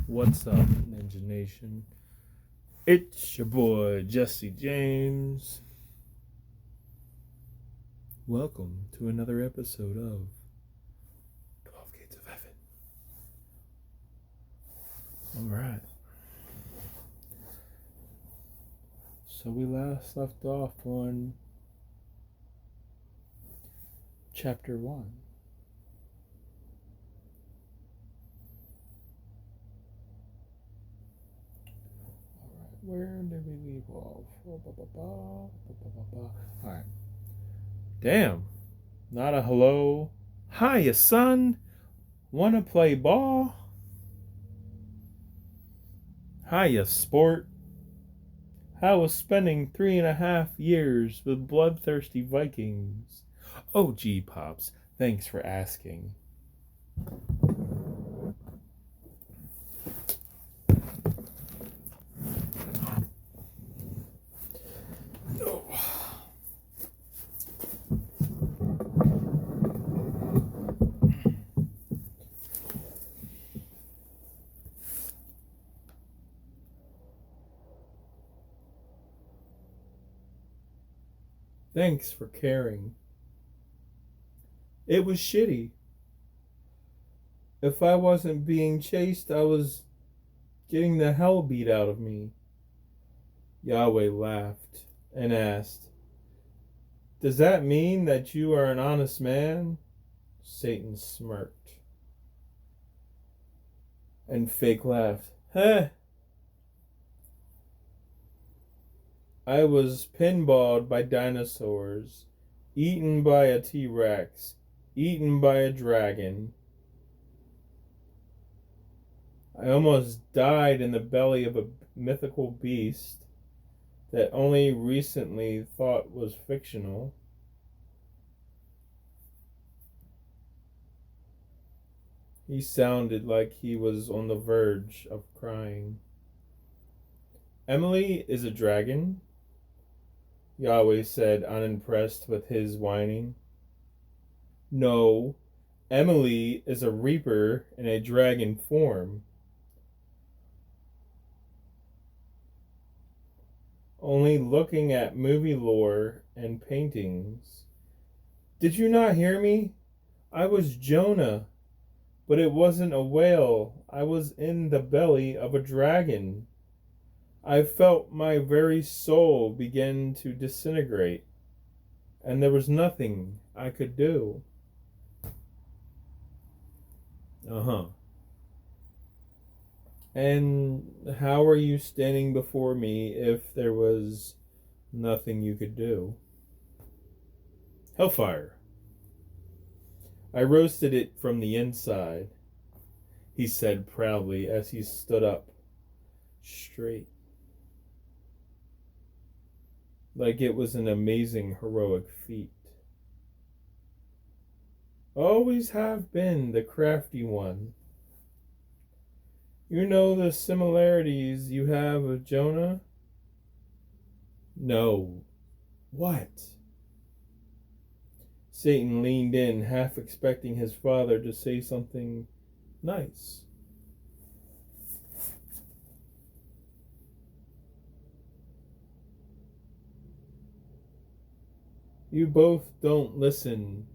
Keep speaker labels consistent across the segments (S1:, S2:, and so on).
S1: What's up, Ninja Nation? It's your boy, Jesse James. Welcome to another episode of 12 Gates of Heaven. Alright. So we last left off on Chapter 1. Where did we leave off? Alright. Damn. Not a hello. Hiya, son. Wanna play ball? Hiya, sport. How was spending 3.5 years with bloodthirsty Vikings? Oh, gee, Pops. Thanks for asking. Thanks for caring. It was shitty. If I wasn't being chased, I was getting the hell beat out of me. Yahweh laughed and asked, "Does that mean that you are an honest man?" Satan smirked. And Fake laughed. Heh. I was pinballed by dinosaurs, eaten by a T-Rex, eaten by a dragon. I almost died in the belly of a mythical beast that only recently thought was fictional. He sounded like he was on the verge of crying. Emily is a dragon? Yahweh said, unimpressed with his whining. No, Emily is a reaper in a dragon form. Only looking at movie lore and paintings. Did you not hear me? I was Jonah, but it wasn't a whale. I was in the belly of a dragon. I felt my very soul begin to disintegrate, and there was nothing I could do. And how are you standing before me if there was nothing you could do? Hellfire. I roasted it from the inside, he said proudly as he stood up straight. Like it was an amazing heroic feat. Always have been the crafty one. You know the similarities you have with Jonah? No. What? Satan leaned in, half expecting his father to say something nice. You both don't listen.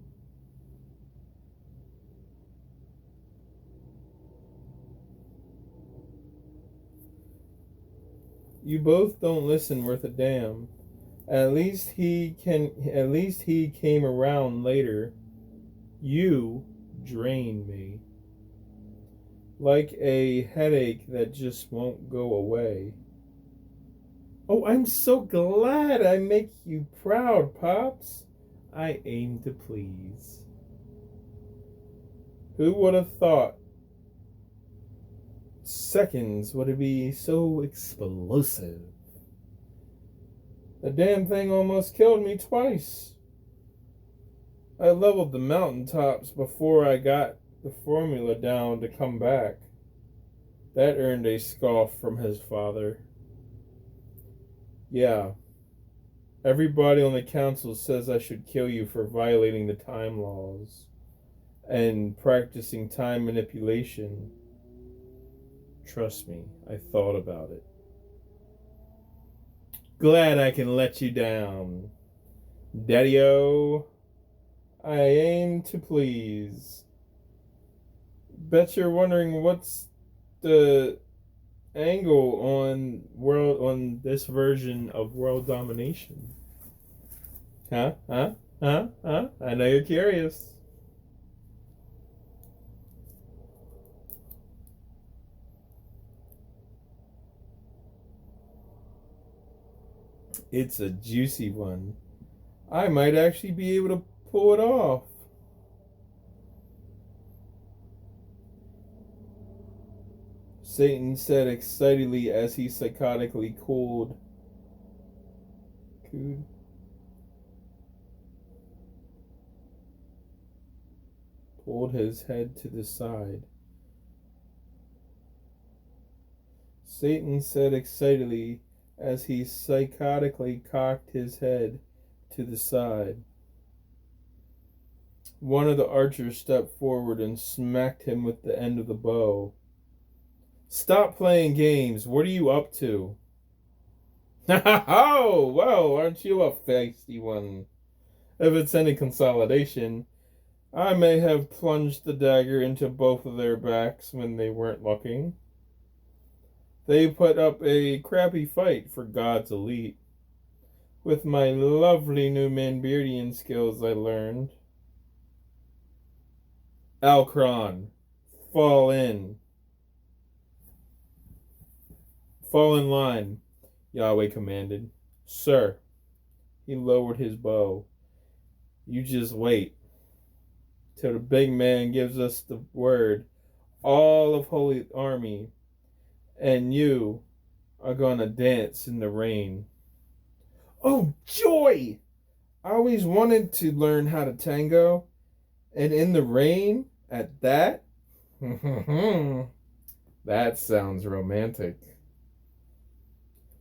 S1: You both don't listen worth a damn. At least he came around later. You drain me. Like a headache that just won't go away. Oh, I'm so glad I make you proud, Pops. I aim to please. Who would have thought seconds would be so explosive? The damn thing almost killed me twice. I leveled the mountaintops before I got the formula down to come back. That earned a scoff from his father. Yeah, everybody on the council says I should kill you for violating the time laws and practicing time manipulation. Trust me, I thought about it. Glad I can let you down. Daddy-o, I aim to please. Bet you're wondering what's the angle on this version of world domination. Huh? I know you're curious. It's a juicy one. I might actually be able to pull it off. Satan said excitedly as he psychotically pulled his head to the side. Satan said excitedly as he psychotically cocked his head to the side. One of the archers stepped forward and smacked him with the end of the bow. Stop playing games. What are you up to? Oh, well, aren't you a feisty one? If it's any consolidation, I may have plunged the dagger into both of their backs when they weren't looking. They put up a crappy fight for God's elite. With my lovely new Manbeardian skills I learned. Alcron, fall in. Fall in line, Yahweh commanded. Sir, he lowered his bow. You just wait till the big man gives us the word. All of Holy Army and you are gonna dance in the rain. Oh, joy! I always wanted to learn how to tango, and in the rain at that? That sounds romantic.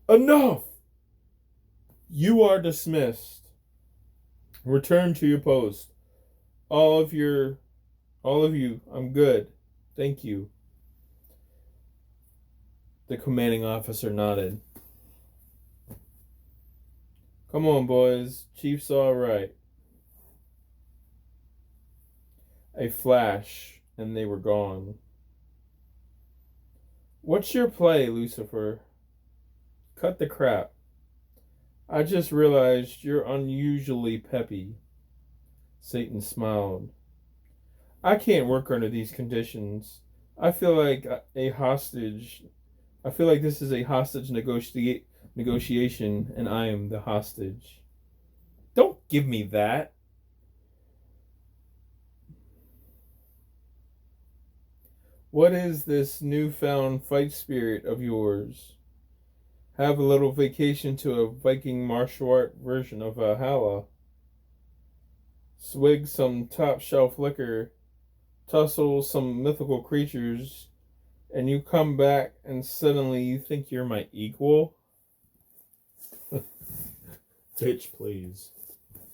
S1: Enough! You are dismissed. Return to your post. All of you, I'm good. Thank you. The commanding officer nodded. Come on, boys. Chief's all right. A flash, and they were gone. What's your play, Lucifer? Cut the crap. I just realized you're unusually peppy. Satan smiled. I can't work under these conditions. I feel like a hostage. I feel like this is a hostage negotiation, and I am the hostage. Don't give me that. What is this newfound fight spirit of yours? Have a little vacation to a Viking martial art version of Valhalla. Swig some top shelf liquor, tussle some mythical creatures, and you come back and suddenly you think you're my equal? Bitch, please.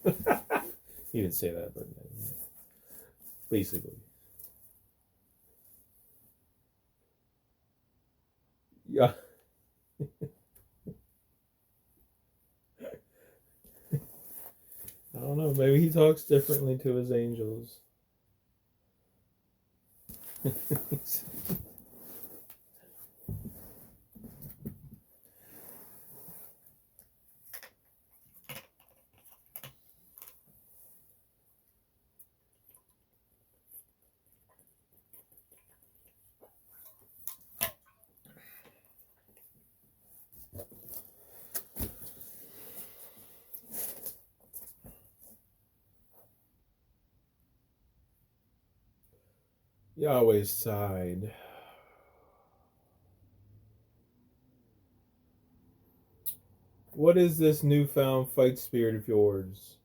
S1: He didn't say that, but basically. Yeah. I don't know. Maybe he talks differently to his angels. Yahweh sighed. What is this newfound fight spirit of yours?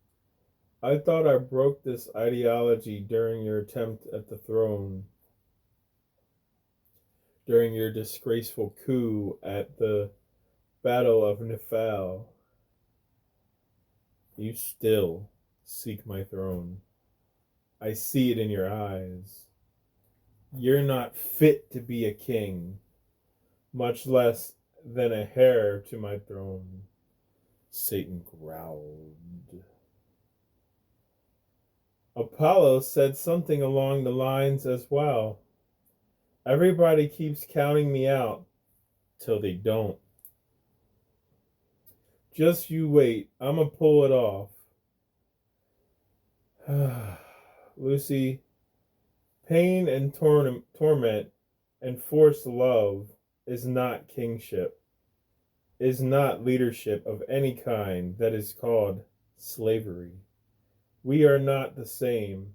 S1: I thought I broke this ideology during your attempt at the throne, during your disgraceful coup at the Battle of Nephal. You still seek my throne. I see it in your eyes. You're not fit to be a king. much less than a hair to my throne. Satan growled. Apollo said something along the lines as well. Everybody keeps counting me out till they don't. Just you wait, I'ma pull it off. Lucy, pain and torment and forced love is not kingship, is not leadership of any kind that is called slavery. We are not the same.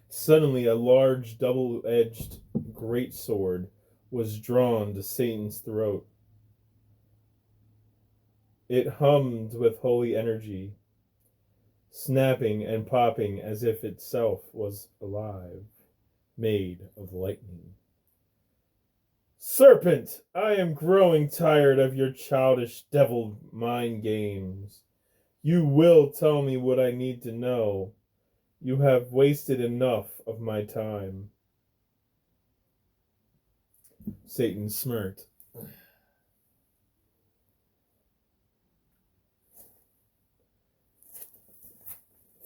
S1: Suddenly, a large double-edged greatsword was drawn to Satan's throat. It hummed with holy energy, snapping and popping as if itself was alive, made of lightning. Serpent, I am growing tired of your childish devil mind games. You will tell me what I need to know. You have wasted enough of my time. Satan smirked.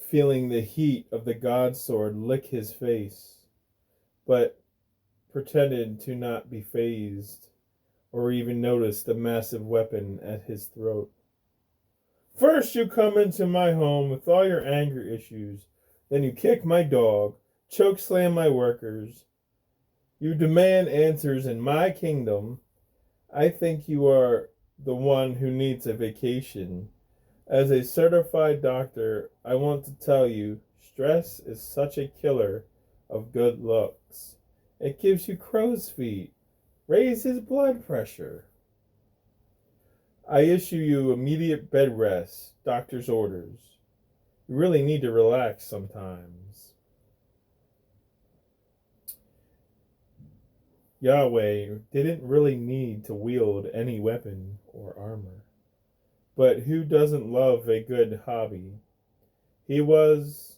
S1: Feeling the heat of the god sword lick his face, but pretended to not be fazed or even notice the massive weapon at his throat. First you come into my home with all your anger issues, then you kick my dog, choke slam my workers. You demand answers in my kingdom. I think you are the one who needs a vacation. As a certified doctor, I want to tell you, stress is such a killer of good looks. It gives you crow's feet, raises blood pressure. I issue you immediate bed rest, doctor's orders. You really need to relax sometimes. Yahweh didn't really need to wield any weapon or armor. But who doesn't love a good hobby? He was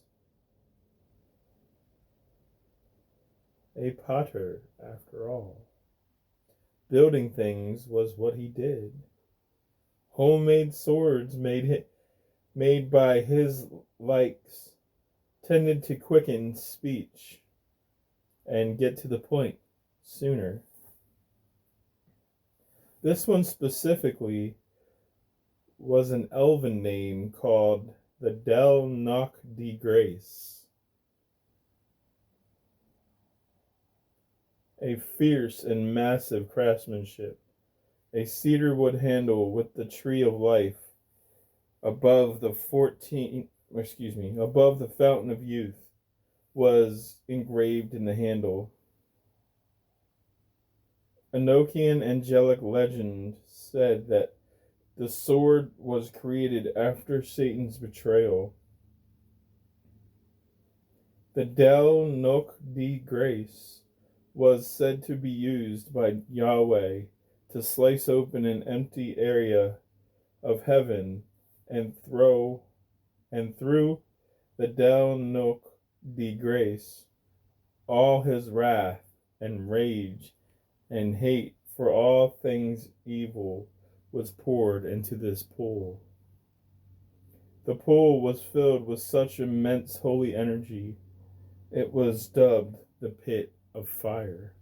S1: a potter, after all. Building things was what he did. Homemade swords made by his likes tended to quicken speech and get to the point sooner. This one specifically was an elven name called the Del Noc de Grace. A fierce and massive craftsmanship, a cedar wood handle with the tree of life above the fountain of youth was engraved in the handle. Enochian angelic legend said that the sword was created after Satan's betrayal. The Del Noc de Grace was said to be used by Yahweh to slice open an empty area of heaven and through the Del Noc de Grace all his wrath and rage and hate for all things evil was poured into this pool. The pool was filled with such immense holy energy, it was dubbed the Pit of Fire.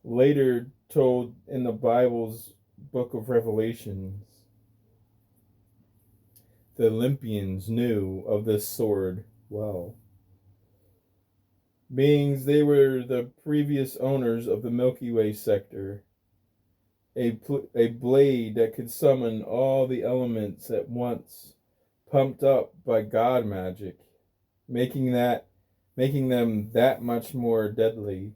S1: Later told in the Bible's book of Revelations, the Olympians knew of this sword well. Beings, they were the previous owners of the Milky Way sector, a blade that could summon all the elements at once, pumped up by God magic, making them that much more deadly.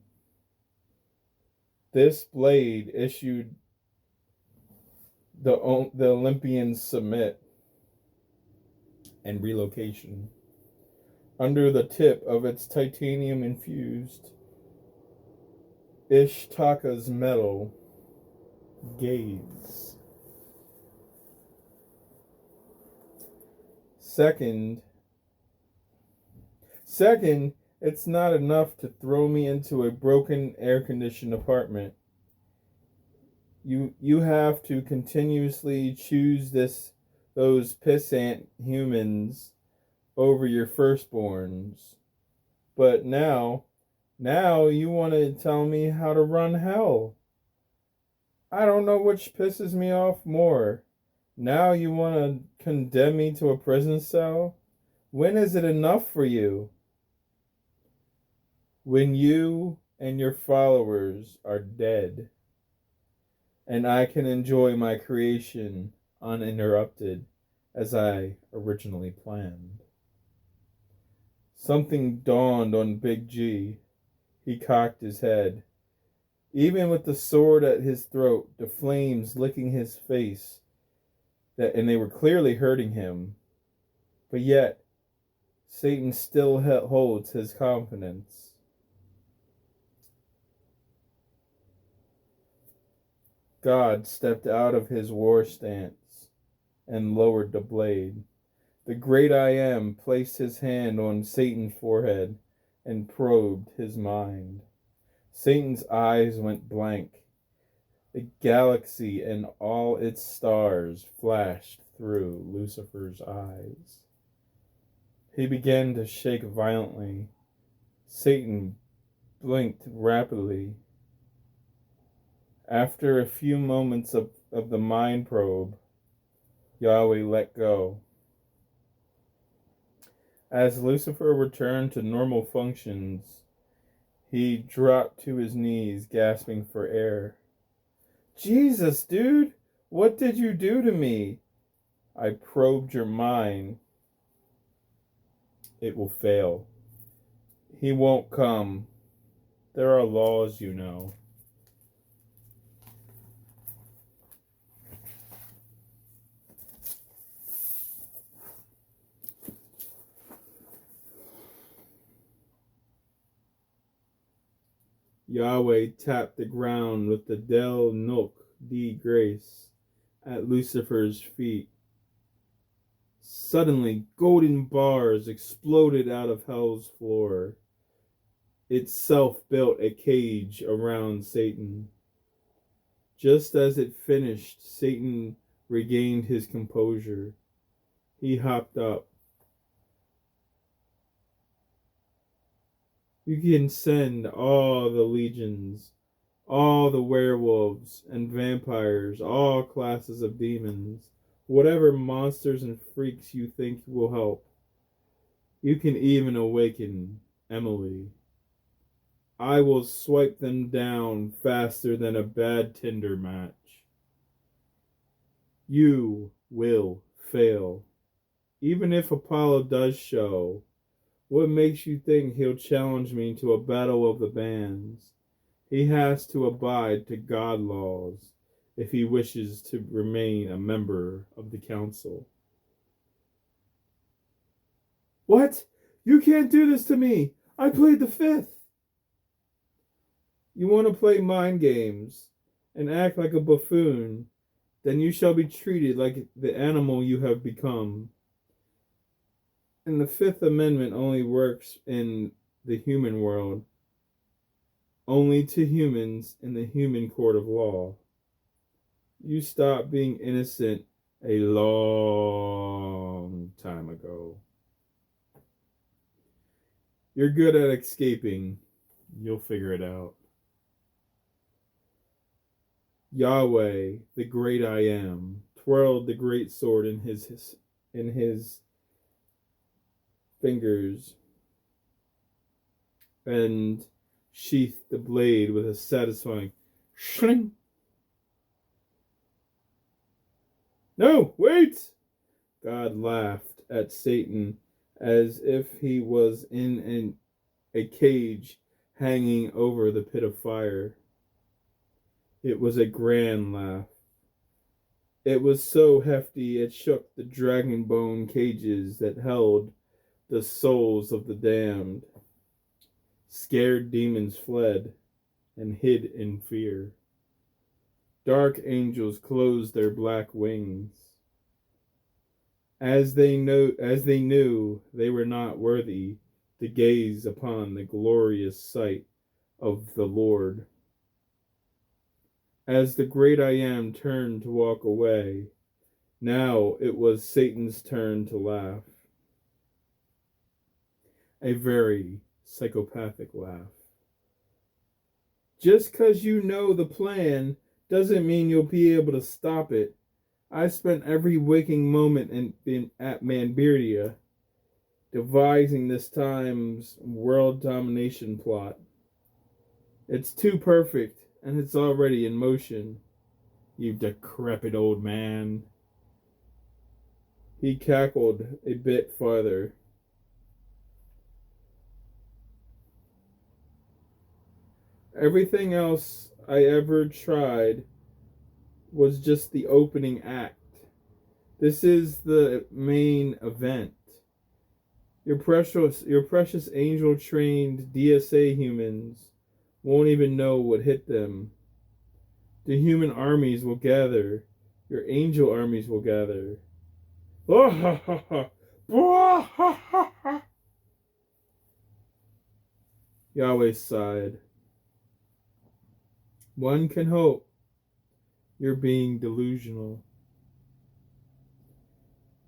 S1: This blade issued the Olympians submit and relocation under the tip of its titanium-infused Ishtaka's metal gaze. Second, It's not enough to throw me into a broken air-conditioned apartment. You have to continuously choose those pissant humans over your firstborns. But now you want to tell me how to run hell. I don't know which pisses me off more. Now you want to condemn me to a prison cell? When is it enough for you? When you and your followers are dead, and I can enjoy my creation uninterrupted as I originally planned. Something dawned on Big G. He cocked his head. Even with the sword at his throat, the flames licking his face, and they were clearly hurting him. But yet, Satan still holds his confidence. God stepped out of his war stance and lowered the blade. The great I Am placed his hand on Satan's forehead and probed his mind. Satan's eyes went blank. The galaxy and all its stars flashed through Lucifer's eyes. He began to shake violently. Satan blinked rapidly. After a few moments of the mind probe, Yahweh let go. As Lucifer returned to normal functions, he dropped to his knees, gasping for air. Jesus, dude, what did you do to me? I probed your mind. It will fail. He won't come. There are laws, you know. Yahweh tapped the ground with the Del Nook de Grace at Lucifer's feet. Suddenly, golden bars exploded out of hell's floor. Itself built a cage around Satan. Just as it finished, Satan regained his composure. He hopped up. You can send all the legions, all the werewolves and vampires, all classes of demons, whatever monsters and freaks you think will help. You can even awaken Emily. I will swipe them down faster than a bad Tinder match. You will fail. Even if Apollo does show, what makes you think he'll challenge me to a battle of the bands? He has to abide to God laws if he wishes to remain a member of the council. What? You can't do this to me. I played the fifth. You want to play mind games and act like a buffoon, then you shall be treated like the animal you have become. And the Fifth Amendment only works in the human world, only to humans in the human court of law. You stopped being innocent a long time ago. You're good at escaping. You'll figure it out. Yahweh, the great I Am, twirled the great sword in his fingers and sheathed the blade with a satisfying shling. No, wait! God laughed at Satan as if he was in a cage hanging over the pit of fire. It was a grand laugh. It was so hefty it shook the dragon bone cages that held the souls of the damned. Scared demons fled and hid in fear. Dark angels closed their black wings. As they knew they were not worthy, to gaze upon the glorious sight of the Lord. As the great I Am turned to walk away, now it was Satan's turn to laugh. A very psychopathic laugh. Just 'cause you know the plan doesn't mean you'll be able to stop it. I spent every waking moment at Manbeardia devising this time's world domination plot. It's too perfect, and it's already in motion. You decrepit old man. He cackled a bit farther. Everything else I ever tried was just the opening act. This is the main event. Your precious angel-trained DSA humans won't even know what hit them. The human armies will gather. Your angel armies will gather. Oh, ha, ha, ha. Oh, ha, ha, ha. Yahweh sighed. One can hope you're being delusional.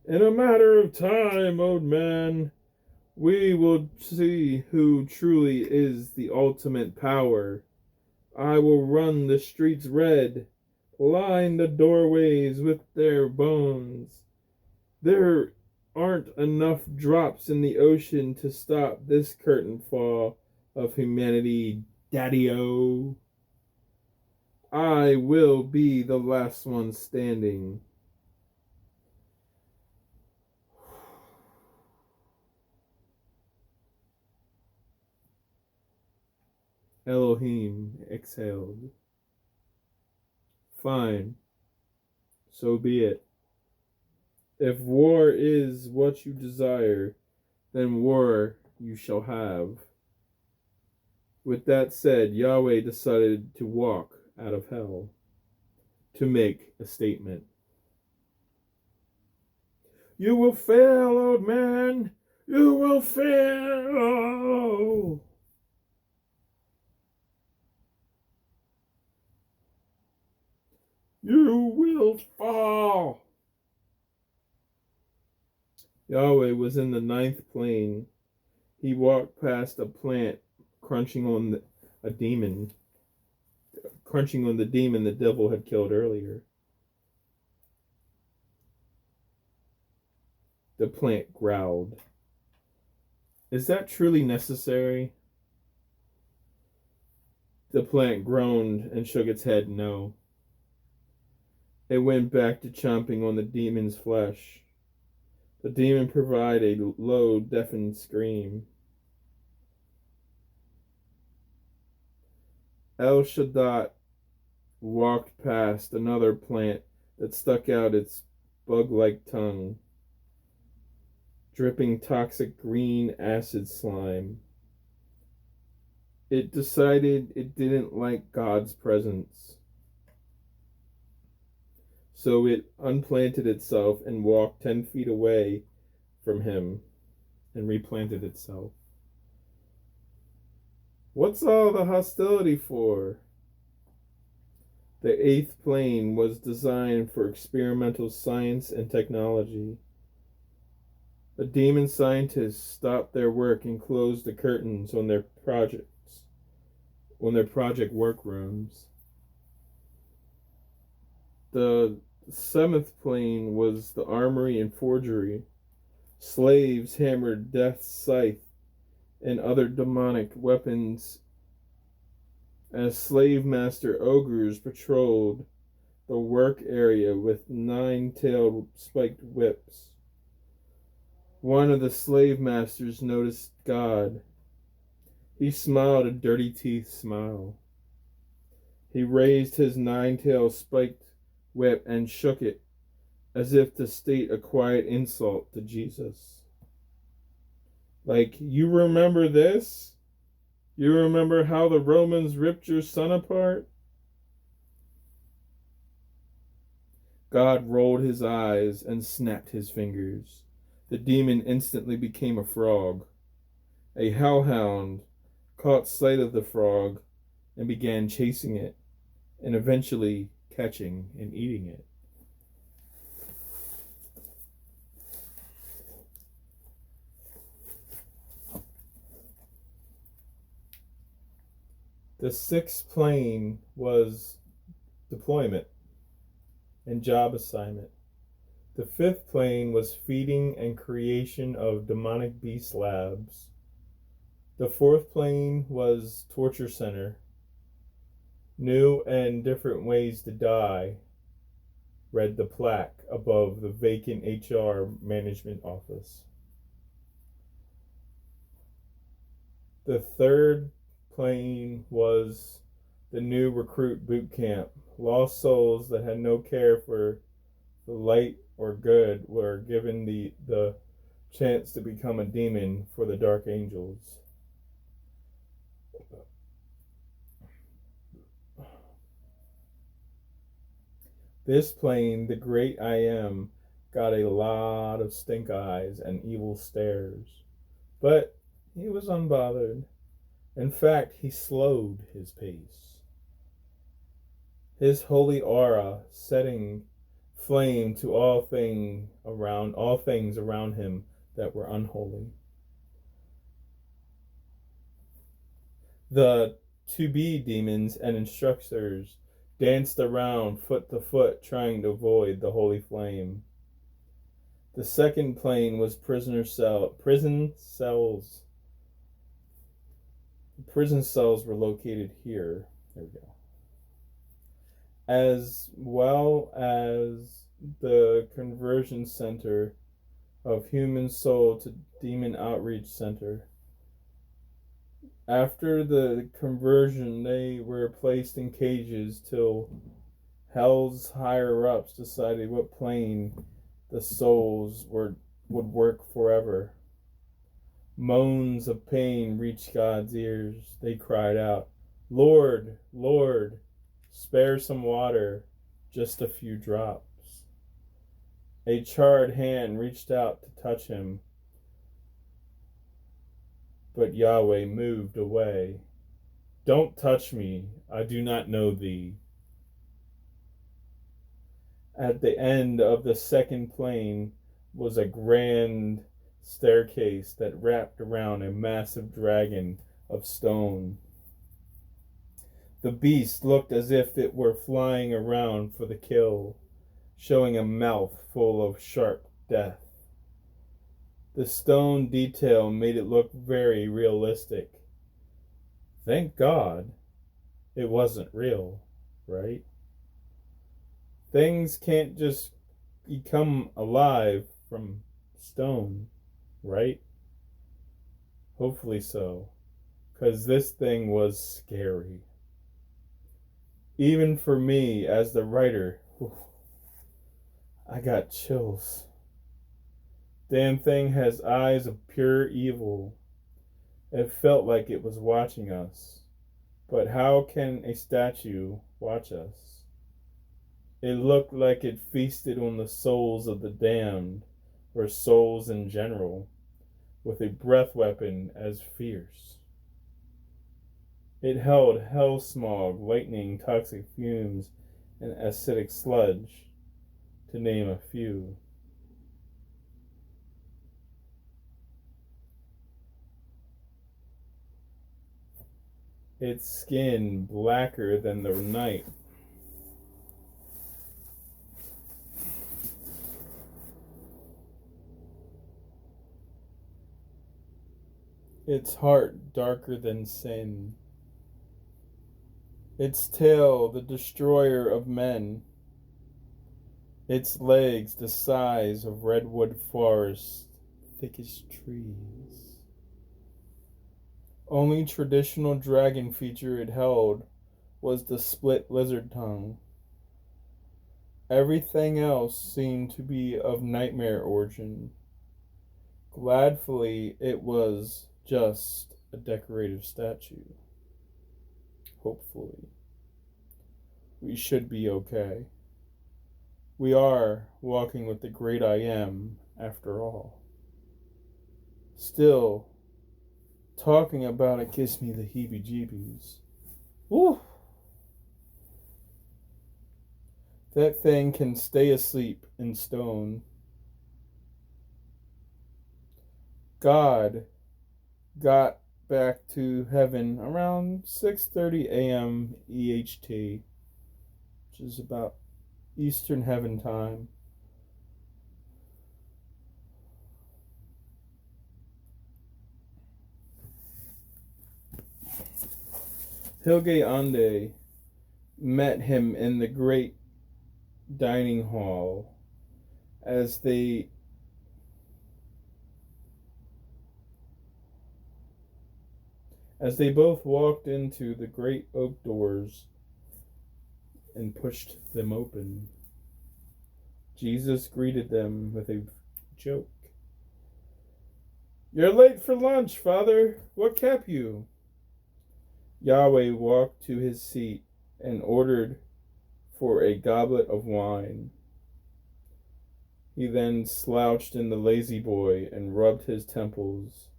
S1: In a matter of time, old man, we will see who truly is the ultimate power. I will run the streets red, line the doorways with their bones. There aren't enough drops in the ocean to stop this curtain fall of humanity, Daddy-o. I will be the last one standing. Elohim exhaled. Fine. So be it. If war is what you desire, then war you shall have. With that said, Yahweh decided to walk out of hell to make a statement. You will fail, old man. You will fail. You will fall. Yahweh was in the 9th plane. He walked past a plant crunching on the demon the devil had killed earlier. The plant growled. Is that truly necessary? The plant groaned and shook its head no. It went back to chomping on the demon's flesh. The demon provided a low, deafened scream. El Shaddai walked past another plant that stuck out its bug-like tongue, dripping toxic green acid slime. It decided it didn't like God's presence. So it unplanted itself and walked 10 feet away from him and replanted itself. What's all the hostility for? The 8th plane was designed for experimental science and technology. The demon scientists stopped their work and closed the curtains on their project workrooms. The 7th plane was the armory and forgery. Slaves hammered death's scythe and other demonic weapons as slave master ogres patrolled the work area with 9-tailed spiked whips. One of the slave masters noticed God. He smiled a dirty teeth smile. He raised his 9-tailed spiked whip and shook it as if to state a quiet insult to Jesus. Like, you remember this? You remember how the Romans ripped your son apart? God rolled his eyes and snapped his fingers. The demon instantly became a frog. A hellhound caught sight of the frog and began chasing it, and eventually catching and eating it. The sixth plane was deployment and job assignment. The fifth plane was feeding and creation of demonic beast labs. The fourth plane was torture center. New and different ways to die, read the plaque above the vacant HR management office. The third plane was the new recruit boot camp. Lost souls that had no care for the light or good were given the chance to become a demon for the dark angels. This plane, the great I Am, got a lot of stink eyes and evil stares. But he was unbothered. In fact, he slowed his pace. His holy aura setting flame to all things around him that were unholy. The to-be demons and instructors danced around foot to foot, trying to avoid the holy flame. The second plane was prison cells. The prison cells were located here. There we go. As well as the conversion center of human soul to demon outreach center. After the conversion, they were placed in cages till hell's higher-ups decided what plane the souls would work forever. Moans of pain reached God's ears. They cried out, "Lord, Lord, spare some water, just a few drops." A charred hand reached out to touch him, but Yahweh moved away. "Don't touch me, I do not know thee." At the end of the second plane was a grand staircase that wrapped around a massive dragon of stone. The beast looked as if it were flying around for the kill, showing a mouth full of sharp death. The stone detail made it look very realistic. Thank God it wasn't real, right? Things can't just become alive from stone, right? Hopefully so, because this thing was scary. Even for me as the writer, I got chills. Damn thing has eyes of pure evil. It felt like it was watching us. But how can a statue watch us? It looked like it feasted on the souls of the damned, or souls in general, with a breath weapon as fierce. It held hell smog, lightning, toxic fumes, and acidic sludge, to name a few. Its skin blacker than the night. Its heart darker than sin. Its tail the destroyer of men. Its legs the size of redwood forest, thickest trees. Only traditional dragon feature it held was the split lizard tongue. Everything else seemed to be of nightmare origin. Gladfully, it was just a decorative statue. Hopefully. We should be okay. We are walking with the great I Am, after all. Still, Talking about it gives me the heebie-jeebies. Woo! That thing can stay asleep in stone. God got back to heaven around 6:30 a.m. EHT, which is about Eastern Heaven time. Hilge Ande met him in the great dining hall as they both walked into the great oak doors and pushed them open. Jesus greeted them with a joke. "You're late for lunch, Father. What kept you?" Yahweh walked to his seat and ordered for a goblet of wine. He then slouched in the lazy boy and rubbed his temples,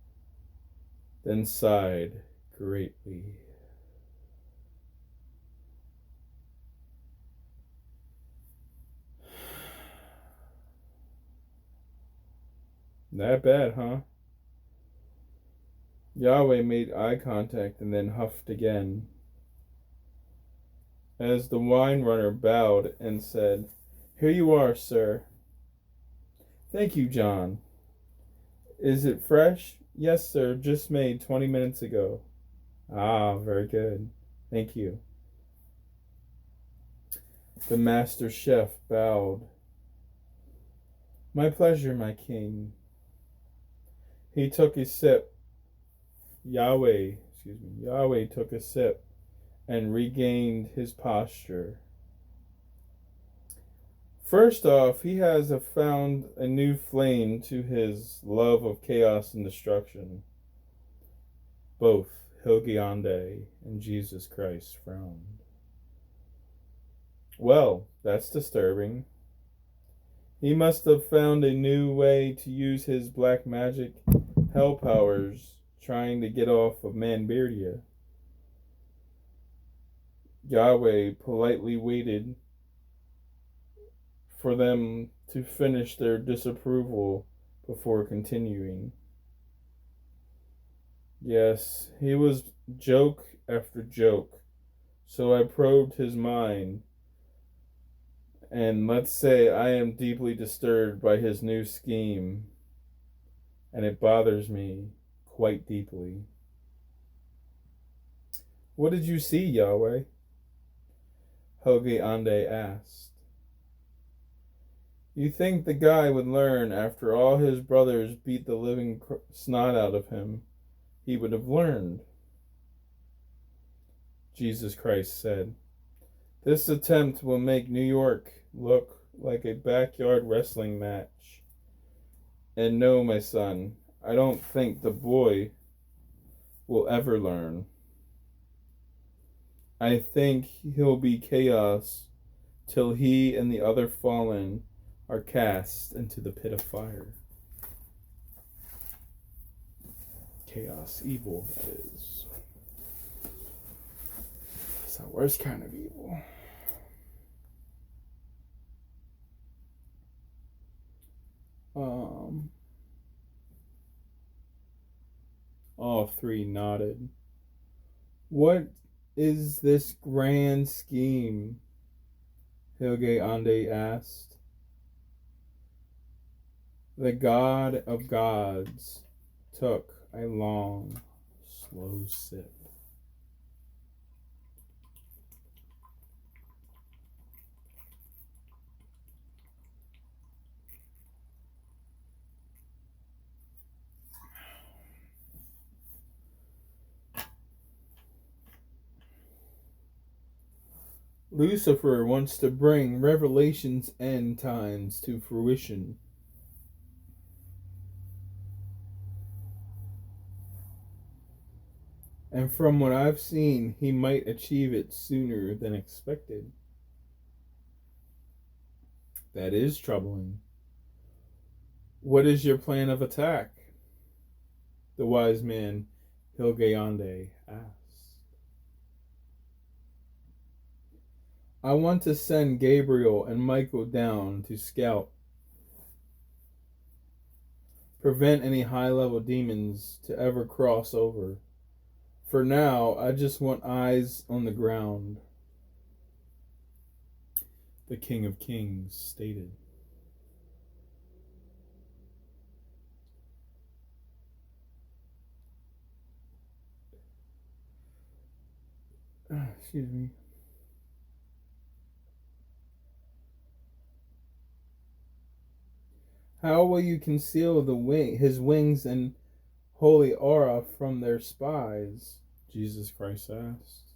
S1: then sighed greatly. Not bad, huh? Yahweh made eye contact and then huffed again. As the wine runner bowed and said, "Here you are, sir." "Thank you, John." "Is it fresh?" "Yes, sir, just made 20 minutes ago." "Ah, very good. Thank you." The master chef bowed. "My pleasure, my king." He took a sip. Yahweh took a sip and regained his posture. First off, he has found a new flame to his love of chaos and destruction. Both Hilge Ande and Jesus Christ frowned. "Well, that's disturbing. He must have found a new way to use his black magic hell powers trying to get off of Manbeardia." Yahweh politely waited for them to finish their disapproval before continuing. "Yes, he was joke after joke, so I probed his mind, and let's say I am deeply disturbed by his new scheme, and it bothers me quite deeply." "What did you see, Yahweh?" Hilge Ande asked. "You think the guy would learn after all his brothers beat the living snot out of him? He would have learned." Jesus Christ said, "This attempt will make New York look like a backyard wrestling match. And no, my son, I don't think the boy will ever learn. I think he'll be chaos till he and the other fallen are cast into the pit of fire." Chaos, evil, that is. It's the worst kind of evil. All three nodded. "What is this grand scheme?" Hilge Ande asked. The God of Gods took a long, slow sip. Lucifer wants to bring Revelation's end times to fruition. And from what I've seen, he might achieve it sooner than expected. That is troubling. What is your plan of attack? The wise man Hilgayande asked. I want to send Gabriel and Michael down to scout. Prevent any high-level demons to ever cross over. For now, I just want eyes on the ground, the King of Kings stated. Excuse me. How will you conceal his wings and holy aura from their spies? Jesus Christ asked.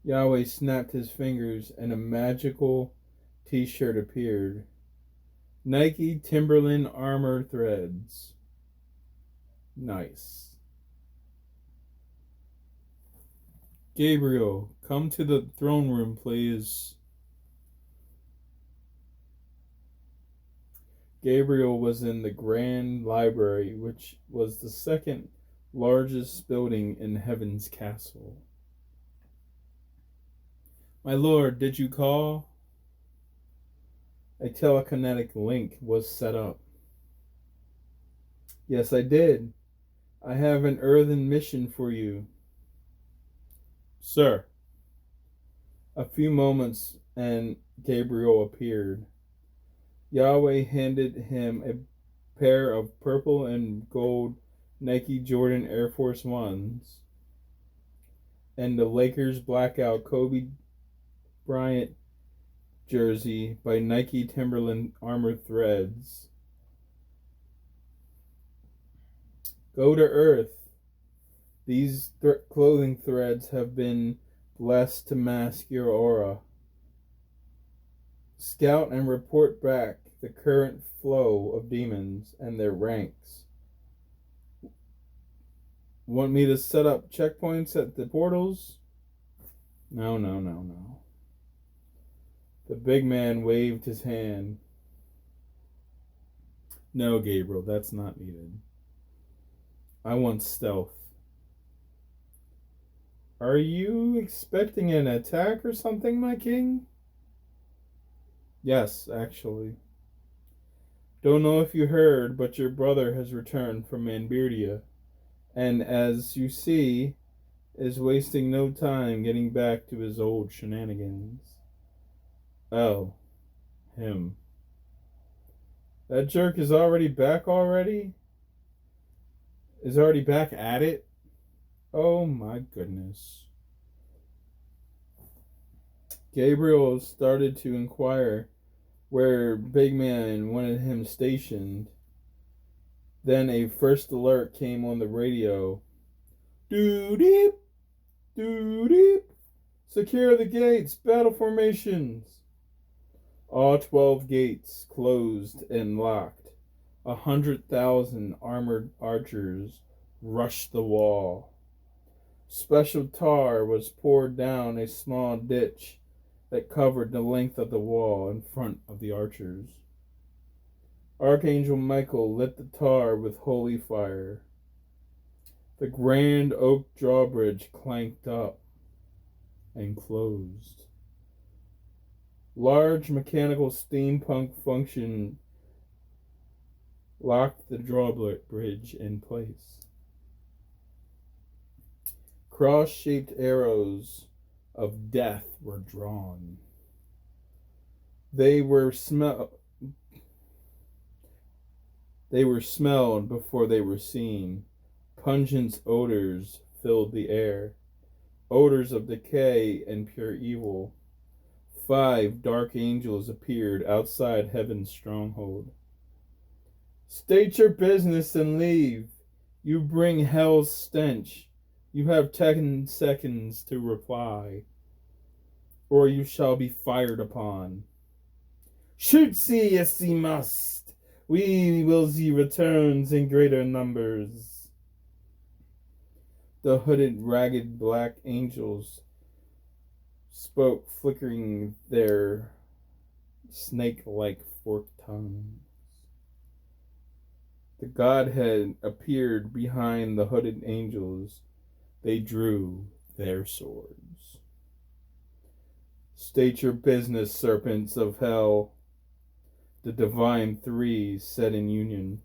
S1: Yahweh snapped his fingers and a magical t-shirt appeared. Nike Timberland armor threads. Nice. Gabriel, come to the throne room, please. Gabriel was in the Grand Library, which was the second largest building in Heaven's Castle. My lord, did you call? A telekinetic link was set up. Yes, I did. I have an earthen mission for you. Sir. A few moments and Gabriel appeared. Yahweh handed him a pair of purple and gold Nike Jordan Air Force Ones and the Lakers blackout Kobe Bryant jersey by Nike Timberland Armor Threads. Go to Earth. These clothing threads have been blessed to mask your aura. Scout and report back the current flow of demons and their ranks. Want me to set up checkpoints at the portals? No. The big man waved his hand. No, Gabriel, that's not needed. I want stealth. Are you expecting an attack or something, my king? Yes, actually. Don't know if you heard, but your brother has returned from Manbirdia, and as you see, is wasting no time getting back to his old shenanigans. Oh, him. That jerk is already back already? Is already back at it? Oh my goodness. Gabriel started to inquire where Big Man wanted him stationed. Then a first alert came on the radio. Doo-deep, doo-deep. Secure the gates, battle formations. All 12 gates closed and locked. 100,000 armored archers rushed the wall. Special tar was poured down a small ditch that covered the length of the wall in front of the archers. Archangel Michael lit the tar with holy fire. The grand oak drawbridge clanked up and closed. Large mechanical steampunk function locked the drawbridge in place. Cross-shaped arrows of death were drawn. They were smelled before they were seen. Pungent odors filled the air, odors of decay and pure evil. 5 dark angels appeared outside heaven's stronghold. State your business and leave. You bring hell's stench. You have 10 seconds to reply, or you shall be fired upon. Shoot see as ye must. We will see returns in greater numbers. The hooded, ragged black angels spoke, flickering their snake-like forked tongues. The Godhead appeared behind the hooded angels. They drew their swords. State your business, serpents of hell, the divine three said in union.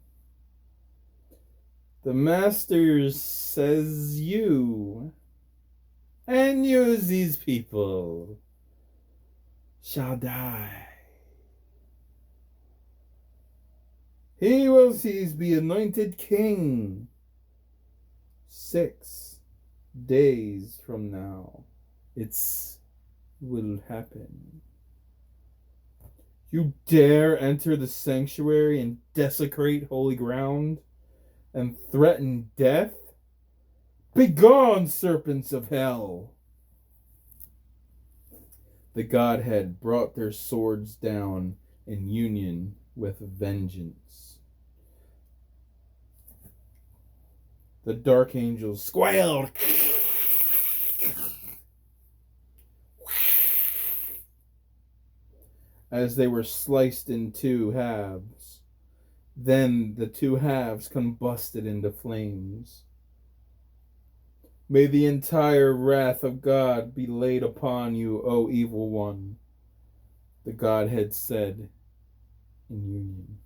S1: The master says you, and use these people, shall die. He will be anointed king 6 days from now. It's will happen. You dare enter the sanctuary and desecrate holy ground and threaten death? Begone, serpents of hell! The Godhead brought their swords down in union with vengeance. The dark angels squealed as they were sliced in 2 halves. Then the 2 halves combusted into flames. May the entire wrath of God be laid upon you, O evil one, the Godhead said in union.